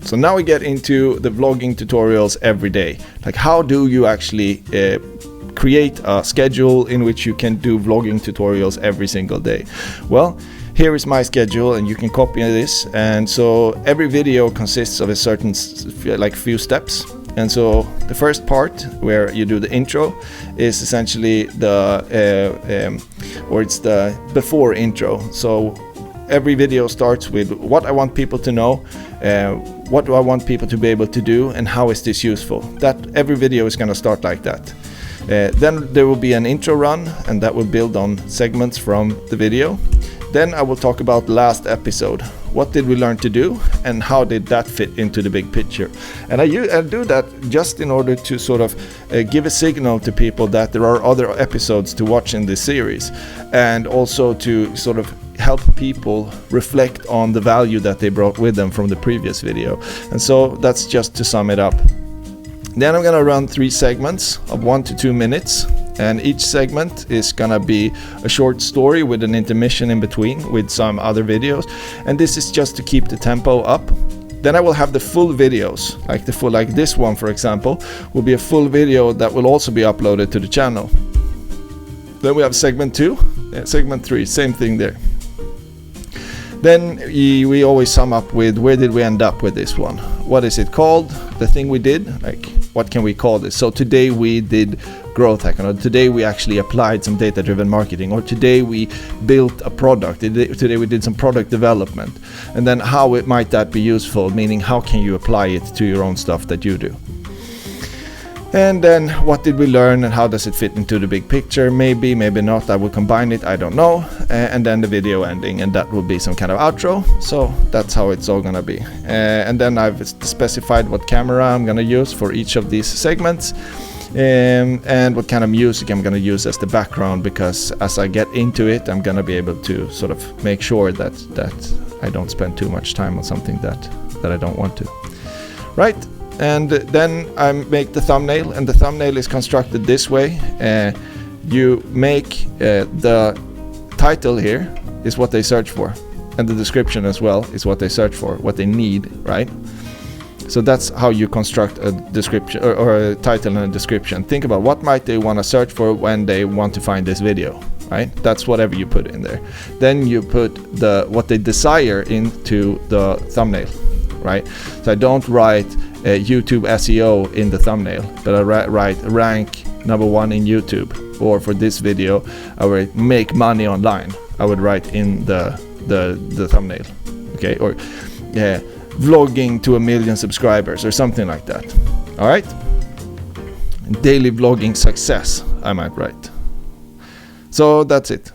So now we get into the vlogging tutorials every day. Like, how do you actually create a schedule in which you can do vlogging tutorials every single day? Well, here is my schedule, and you can copy this. And so every video consists of a certain few steps. And so the first part, where you do the intro, is essentially it's the before intro. So every video starts with what I want people to know, what do I want people to be able to do, and how is this useful. That every video is going to start like that. Then there will be an intro run, and that will build on segments from the video. Then I will talk about last episode. What did we learn to do, and how did that fit into the big picture? And I do that just in order to sort of give a signal to people that there are other episodes to watch in this series, and also to sort of help people reflect on the value that they brought with them from the previous video. And so that's just to sum it up. Then I'm gonna run 3 segments of 1 to 2 minutes, and each segment is gonna be a short story with an intermission in between with some other videos, and this is just to keep the tempo up. Then I will have the full videos, like this one, for example, will be a full video that will also be uploaded to the channel. Then we have segment 2, segment 3, same thing there. Then we always sum up with, where did we end up with this one? What is it called? The thing we did, like, what can we call this? So today we did growth hacking, or today we actually applied some data-driven marketing, or today we built a product, today we did some product development. And then how might that be useful, meaning how can you apply it to your own stuff that you do? And then what did we learn, and how does it fit into the big picture? Maybe not, I will combine it, I don't know. And then the video ending, and that will be some kind of outro. So that's how it's all gonna be. And then I've specified what camera I'm gonna use for each of these segments, and what kind of music I'm gonna use as the background, because as I get into it, I'm gonna be able to sort of make sure that I don't spend too much time on something that I don't want to. Right? And then I make the thumbnail, and the thumbnail is constructed this way. You make the title here is what they search for, and the description as well is what they search for, what they need, right? So that's how you construct a description, or a title and a description. Think about what might they want to search for when they want to find this video, right? That's whatever you put in there. Then you put what they desire into the thumbnail, right? So I don't write YouTube SEO in the thumbnail, but I write rank #1 in YouTube, or for this video I would make money online, I would write in the thumbnail, okay? Or vlogging to 1 million subscribers, or something like that. All right, daily vlogging success, I might write. So that's it.